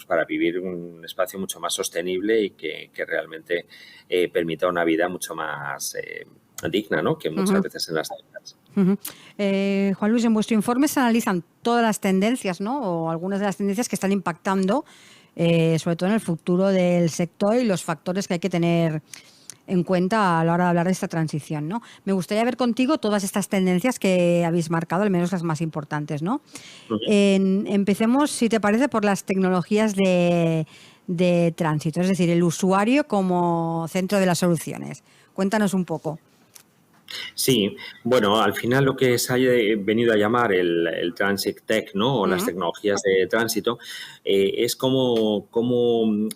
para vivir un espacio mucho más sostenible y que realmente permita una vida mucho más digna, ¿no? Que muchas veces en las ciudades. Juan Luis, en vuestro informe se analizan todas las tendencias, ¿no? O algunas de las tendencias que están impactando, sobre todo en el futuro del sector y los factores que hay que tener en cuenta a la hora de hablar de esta transición, ¿no? Me gustaría ver contigo todas estas tendencias que habéis marcado, al menos las más importantes, ¿no? Empecemos, si te parece, por las tecnologías de tránsito, es decir, el usuario como centro de las soluciones. Cuéntanos un poco. Sí, bueno, al final lo que se ha venido a llamar el Transit Tech, ¿no? O las tecnologías de tránsito, es cómo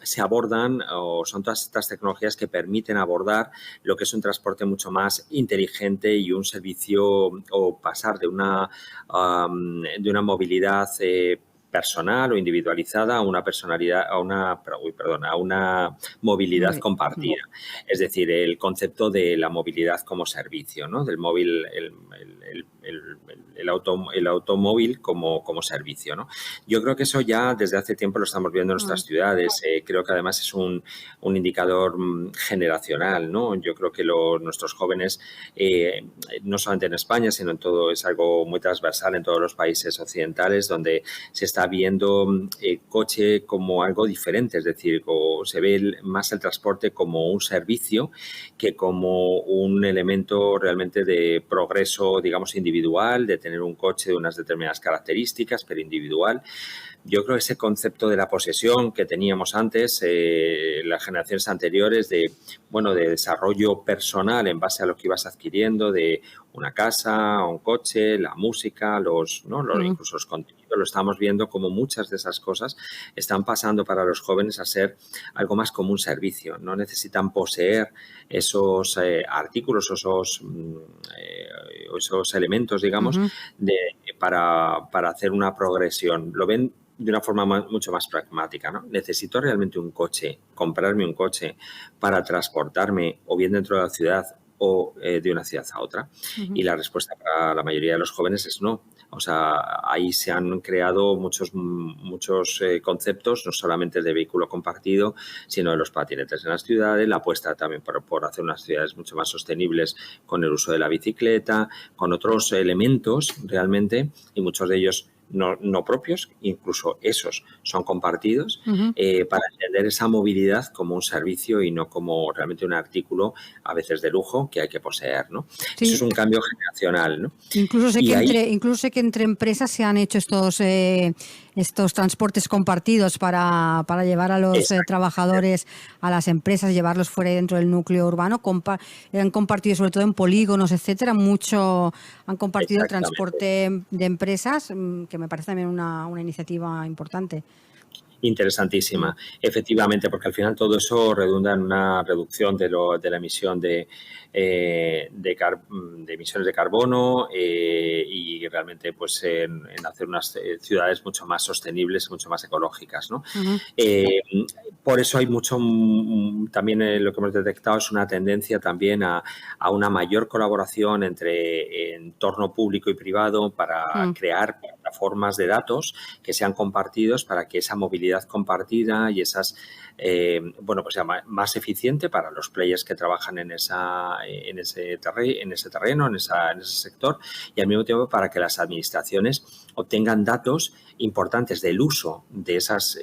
se abordan, o son todas estas tecnologías que permiten abordar lo que es un transporte mucho más inteligente y un servicio, o pasar de una movilidad personal o individualizada a una personalidad, a una movilidad compartida. Es decir, el concepto de la movilidad como servicio, ¿no? Del móvil, el automóvil como servicio, ¿no? Yo creo que eso ya desde hace tiempo lo estamos viendo en nuestras ciudades. Creo que además es un indicador generacional, ¿no? Yo creo que nuestros jóvenes, no solamente en España, sino en todo, es algo muy transversal en todos los países occidentales, donde se está viendo coche como algo diferente, es decir, se ve más el transporte como un servicio que como un elemento realmente de progreso, digamos, individual, de tener un coche de unas determinadas características, pero individual. Yo creo que ese concepto de la posesión que teníamos antes, las generaciones anteriores, de desarrollo personal en base a lo que ibas adquiriendo, de una casa, un coche, la música, incluso los contenidos lo estamos viendo como muchas de esas cosas están pasando para los jóvenes a ser algo más como un servicio. No necesitan poseer esos artículos, esos elementos, digamos, para hacer una progresión. Lo ven de una forma mucho más pragmática, ¿no? Necesito realmente un coche, comprarme un coche para transportarme o bien dentro de la ciudad o de una ciudad a otra. Y la respuesta para la mayoría de los jóvenes es no. O sea, ahí se han creado muchos conceptos, no solamente de vehículo compartido, sino de los patinetes en las ciudades, la apuesta también por hacer unas ciudades mucho más sostenibles con el uso de la bicicleta, con otros elementos realmente, y muchos de ellos no propios, incluso esos son compartidos, para entender esa movilidad como un servicio y no como realmente un artículo a veces de lujo que hay que poseer, ¿no? Sí. Eso es un cambio generacional, ¿no? Incluso sé que entre empresas se han hecho estos transportes compartidos para llevar a los trabajadores a las empresas, llevarlos fuera y dentro del núcleo urbano. Han compartido, sobre todo en polígonos, etcétera, han compartido el transporte de empresas, que me parece también una iniciativa importante. Interesantísima, efectivamente, porque al final todo eso redunda en una reducción de la emisión de emisiones de carbono y realmente pues en hacer unas ciudades mucho más sostenibles, mucho más ecológicas, ¿no? Por eso hay mucho, también lo que hemos detectado es una tendencia también a una mayor colaboración entre entorno público y privado para crear plataformas de datos que sean compartidos para que esa movilidad compartida y esas pues sea más eficiente para los players que trabajan en ese terreno, en ese sector, y al mismo tiempo para que las administraciones obtengan datos importantes del uso de esos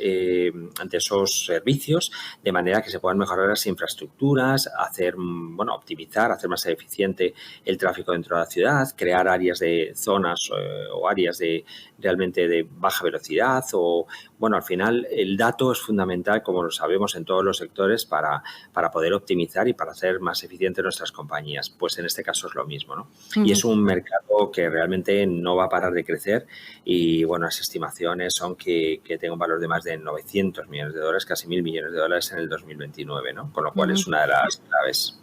servicios, de manera que se puedan mejorar las infraestructuras, optimizar, hacer más eficiente el tráfico dentro de la ciudad, crear áreas de zonas o áreas realmente de baja velocidad al final el dato es fundamental, como lo sabemos en todos los sectores, para poder optimizar y para hacer más eficientes nuestras compañías. Pues en este caso es lo mismo, ¿no? Y es un mercado que realmente no va a parar de crecer y, las estimaciones son que tenga un valor de más de 900 millones de dólares, casi 1.000 millones de dólares en el 2029, ¿no? Con lo cual es una de las claves.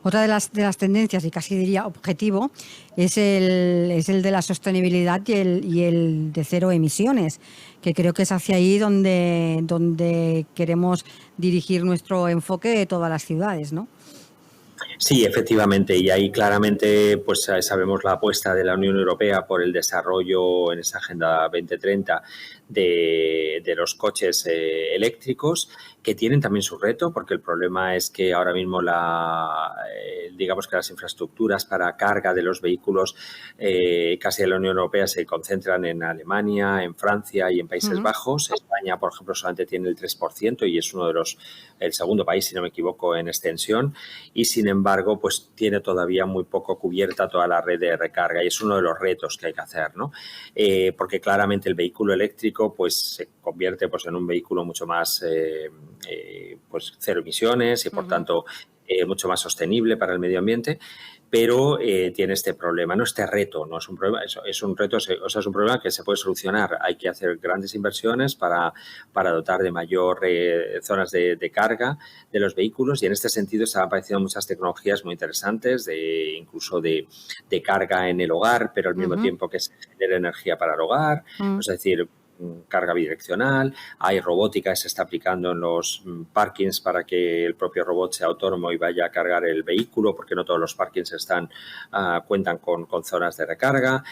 Otra de las tendencias, y casi diría objetivo, es el de la sostenibilidad y el de cero emisiones, que creo que es hacia ahí donde queremos dirigir nuestro enfoque de todas las ciudades, ¿no? Sí, efectivamente, y ahí claramente pues sabemos la apuesta de la Unión Europea por el desarrollo en esa Agenda 2030 de los coches eléctricos, que tienen también su reto, porque el problema es que ahora mismo digamos que las infraestructuras para carga de los vehículos casi de la Unión Europea se concentran en Alemania, en Francia y en Países Bajos. España, por ejemplo, solamente tiene el 3% y es el segundo país, si no me equivoco, en extensión, y sin embargo pues tiene todavía muy poco cubierta toda la red de recarga, y es uno de los retos que hay que hacer, ¿no? Porque claramente el vehículo eléctrico pues se convierte pues en un vehículo mucho más pues cero emisiones y por tanto mucho más sostenible para el medio ambiente, pero tiene este problema, no este reto, no es un problema, es un reto, o sea, es un problema que se puede solucionar. Hay que hacer grandes inversiones para dotar de mayor zonas de carga de los vehículos, y en este sentido se han aparecido muchas tecnologías muy interesantes, incluso de carga en el hogar, pero al mismo tiempo que se genere energía para el hogar, es decir, carga bidireccional. Hay robótica que se está aplicando en los parkings para que el propio robot sea autónomo y vaya a cargar el vehículo, porque no todos los parkings cuentan con zonas de recarga.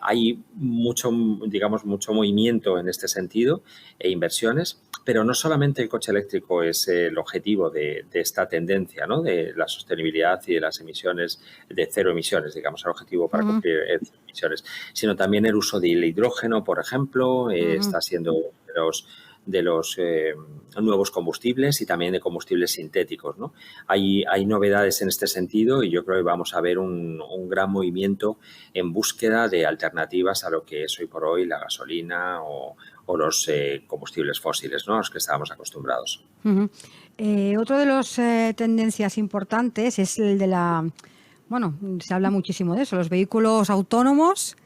Hay mucho movimiento en este sentido e inversiones, pero no solamente el coche eléctrico es el objetivo de esta tendencia, ¿no? De la sostenibilidad y de las emisiones, de cero emisiones, digamos, el objetivo para cumplir emisiones, sino también el uso del hidrógeno, por ejemplo, está siendo de los nuevos combustibles y también de combustibles sintéticos, ¿no? Hay novedades en este sentido y yo creo que vamos a ver un gran movimiento en búsqueda de alternativas a lo que es hoy por hoy la gasolina o los combustibles fósiles, ¿no? A los que estábamos acostumbrados. Otro de las tendencias importantes es el de se habla muchísimo de eso, los vehículos autónomos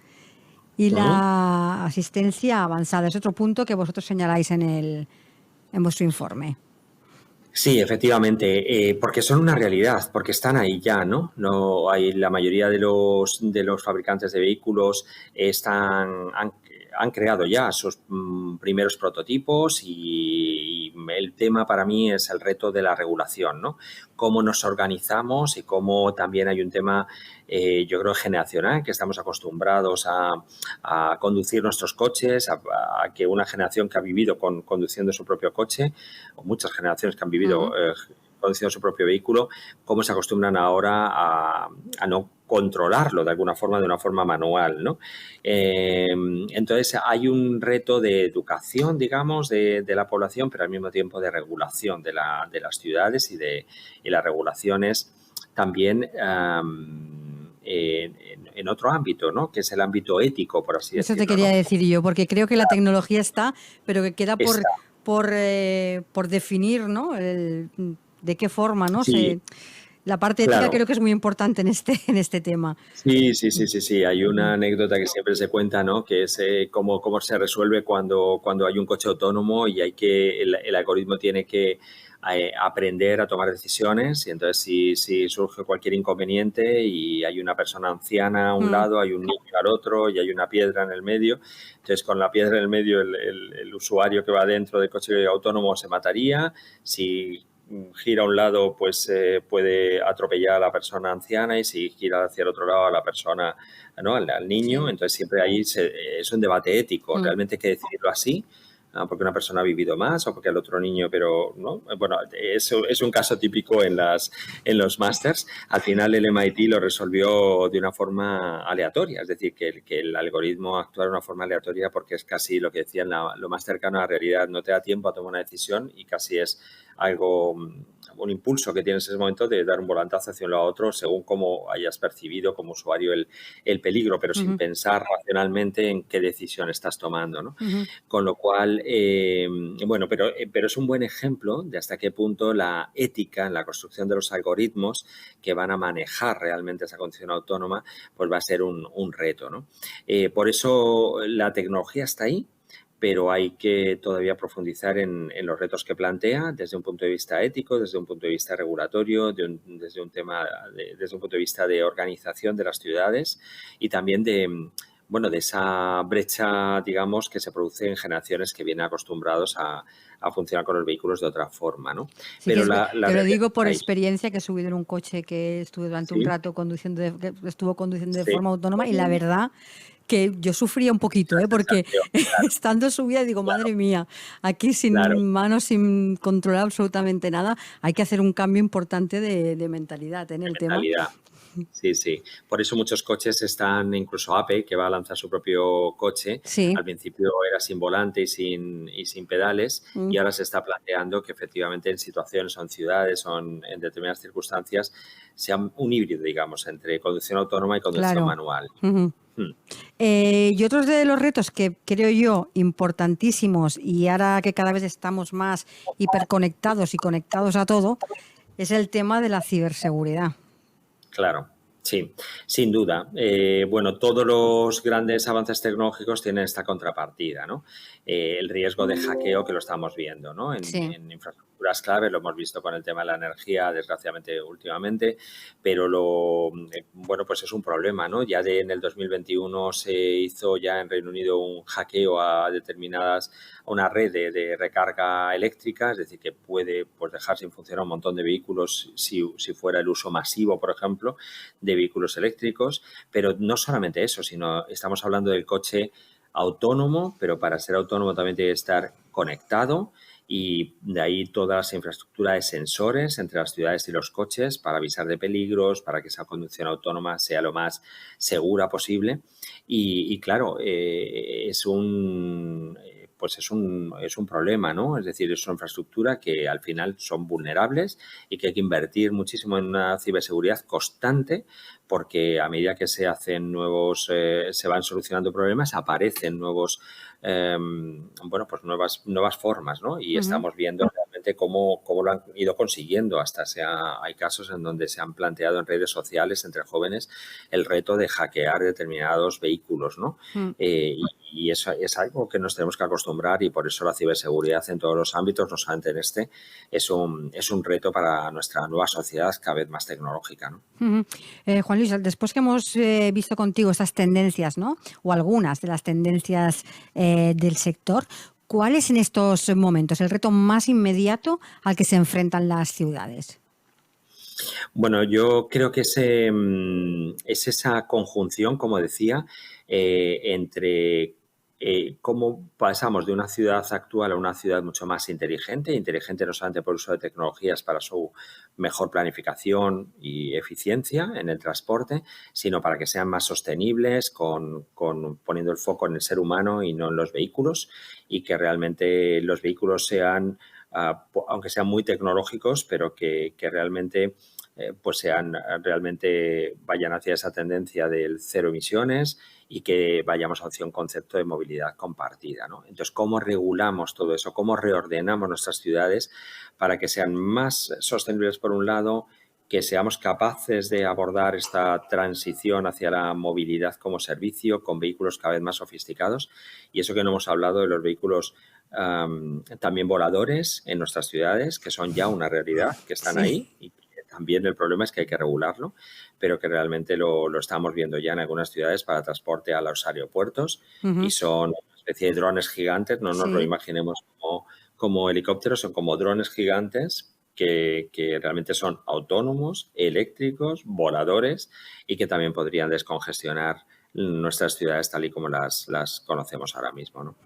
y la asistencia avanzada. Es otro punto que vosotros señaláis en vuestro informe. Sí, efectivamente, porque son una realidad, porque están ahí ya, ¿no? No hay la mayoría de los fabricantes de vehículos han creado ya sus primeros prototipos y el tema para mí es el reto de la regulación, ¿no? Cómo nos organizamos y cómo también hay un tema, yo creo, generacional, que estamos acostumbrados a conducir nuestros coches, a que una generación que ha vivido conduciendo su propio coche, o muchas generaciones que han vivido conduciendo su propio vehículo, cómo se acostumbran ahora a no controlarlo de alguna forma, de una forma manual, ¿no? Entonces hay un reto de educación, digamos, de la población, pero al mismo tiempo de regulación de las ciudades y las regulaciones también en otro ámbito, ¿no? Que es el ámbito ético, por así decirlo. Eso te quería decir yo, porque creo que la tecnología está, pero que queda por definir, ¿no? De qué forma, ¿no? Sí. La parte ética creo que es muy importante en este tema. Sí. Hay una anécdota que siempre se cuenta, ¿no? Que es cómo se resuelve cuando hay un coche autónomo y el algoritmo tiene que aprender a tomar decisiones, y entonces si surge cualquier inconveniente y hay una persona anciana a un lado, hay un niño al otro y hay una piedra en el medio, entonces con la piedra en el medio el usuario que va dentro del coche autónomo se mataría. Si gira a un lado, pues puede atropellar a la persona anciana, y si gira hacia el otro lado a la persona, ¿no? al niño. Sí. Entonces siempre ahí es un debate ético. ¿Realmente hay que decidirlo así? Porque una persona ha vivido más o porque el otro niño, pero no. Bueno, eso es un caso típico en los másters. Al final el MIT lo resolvió de una forma aleatoria, es decir, que el algoritmo actúa de una forma aleatoria porque es casi lo que decían, lo más cercano a la realidad. No te da tiempo a tomar una decisión y casi es algo, un impulso que tienes en ese momento de dar un volantazo hacia un lado a otro según cómo hayas percibido como usuario el peligro, pero sin pensar racionalmente en qué decisión estás tomando, ¿no? Con lo cual, bueno, pero es un buen ejemplo de hasta qué punto la ética en la construcción de los algoritmos que van a manejar realmente esa conducción autónoma, pues va a ser un reto, ¿no? Por eso la tecnología está ahí, pero hay que todavía profundizar en los retos que plantea desde un punto de vista ético, desde un punto de vista regulatorio, desde un punto de vista de organización de las ciudades y también de esa brecha, digamos, que se produce en generaciones que vienen acostumbrados a funcionar con los vehículos de otra forma, ¿no? Sí, pero te lo digo por experiencia, que he subido en un coche que estuve durante un rato estuvo conduciendo de forma autónoma, y la verdad que yo sufría un poquito, porque estando subida digo, madre mía, aquí sin manos, sin controlar absolutamente nada, hay que hacer un cambio importante de mentalidad en el tema. Sí. Por eso muchos coches están, incluso Apple, que va a lanzar su propio coche. Sí. Al principio era sin volante y sin pedales, y ahora se está planteando que efectivamente en situaciones o en ciudades o en determinadas circunstancias sea un híbrido, digamos, entre conducción autónoma y conducción manual. Y otros de los retos que creo yo importantísimos, y ahora que cada vez estamos más hiperconectados y conectados a todo, es el tema de la ciberseguridad. Claro, sí, sin duda. Todos los grandes avances tecnológicos tienen esta contrapartida, ¿no? El riesgo de hackeo, que lo estamos viendo, ¿no? En infraestructuras clave, lo hemos visto con el tema de la energía, desgraciadamente, últimamente, pero pues es un problema, ¿no? Ya en el 2021 se hizo ya en Reino Unido un hackeo a una red de recarga eléctrica, es decir, que puede dejar sin funcionar un montón de vehículos si fuera el uso masivo, por ejemplo, de vehículos eléctricos. Pero no solamente eso, sino estamos hablando del coche autónomo, pero para ser autónomo también tiene que estar conectado, y de ahí toda esa infraestructura de sensores entre las ciudades y los coches para avisar de peligros, para que esa conducción autónoma sea lo más segura posible. Y claro, es un problema, ¿no? Es decir, es una infraestructura que al final son vulnerables y que hay que invertir muchísimo en una ciberseguridad constante, porque a medida que se hacen se van solucionando problemas, aparecen nuevas formas, ¿no? Y estamos viendo realmente realmente cómo lo han ido consiguiendo. Hay casos en donde se han planteado en redes sociales entre jóvenes el reto de hackear determinados vehículos, ¿no? Y eso es algo que nos tenemos que acostumbrar, y por eso la ciberseguridad en todos los ámbitos, no solamente en este, es un reto para nuestra nueva sociedad cada vez más tecnológica, ¿no? Juan Luis, después que hemos visto contigo esas tendencias, ¿no?, o algunas de las tendencias del sector, ¿cuál es en estos momentos el reto más inmediato al que se enfrentan las ciudades? Bueno, yo creo que es esa conjunción, como decía, entre cómo pasamos de una ciudad actual a una ciudad mucho más inteligente no solamente por uso de tecnologías para su mejor planificación y eficiencia en el transporte, sino para que sean más sostenibles, poniendo el foco en el ser humano y no en los vehículos, y que realmente los vehículos sean, aunque sean muy tecnológicos, pero que realmente vayan hacia esa tendencia del cero emisiones y que vayamos hacia un concepto de movilidad compartida, ¿no? Entonces, ¿cómo regulamos todo eso? ¿Cómo reordenamos nuestras ciudades para que sean más sostenibles por un lado, que seamos capaces de abordar esta transición hacia la movilidad como servicio con vehículos cada vez más sofisticados? Y eso que no hemos hablado de los vehículos también voladores en nuestras ciudades, que son ya una realidad, que están ahí, y también el problema es que hay que regularlo, pero que realmente lo estamos viendo ya en algunas ciudades para transporte a los aeropuertos, y son una especie de drones gigantes, no nos lo imaginemos como helicópteros, son como drones gigantes que realmente son autónomos, eléctricos, voladores, y que también podrían descongestionar nuestras ciudades tal y como las conocemos ahora mismo, ¿no?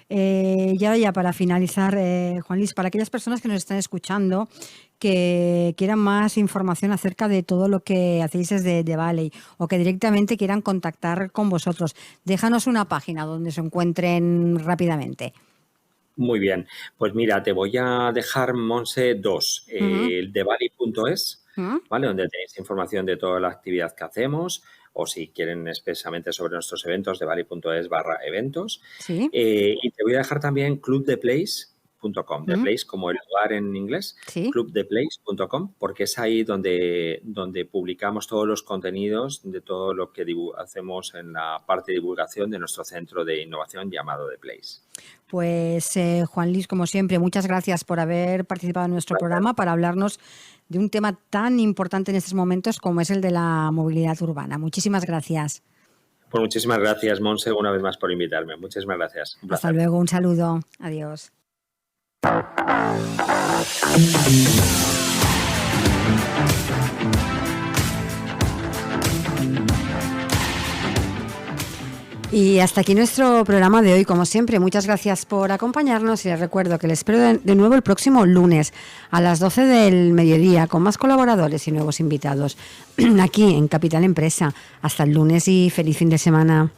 Ya para finalizar, Juan Luis, para aquellas personas que nos están escuchando que quieran más información acerca de todo lo que hacéis desde Devalley, o que directamente quieran contactar con vosotros, déjanos una página donde se encuentren rápidamente. Muy bien, pues mira, te voy a dejar, Monse, el devalley.es, ¿vale? Donde tenéis información de toda la actividad que hacemos, o si quieren expresamente sobre nuestros eventos, devalley.es/eventos. ¿Sí? Y te voy a dejar también clubtheplace.com, The Place como el lugar en inglés, ¿Sí? clubtheplace.com, porque es ahí donde publicamos todos los contenidos de todo lo que hacemos en la parte de divulgación de nuestro centro de innovación llamado The Place. Pues Juan Luis, como siempre, muchas gracias por haber participado en nuestro programa para hablarnos de un tema tan importante en estos momentos como es el de la movilidad urbana. Muchísimas gracias. Pues muchísimas gracias, Monse, una vez más por invitarme. Muchísimas gracias. Hasta luego, un saludo. Adiós. Y hasta aquí nuestro programa de hoy. Como siempre, muchas gracias por acompañarnos, y les recuerdo que les espero de nuevo el próximo lunes a las 12 del mediodía con más colaboradores y nuevos invitados aquí en Capital Empresa. Hasta el lunes y feliz fin de semana.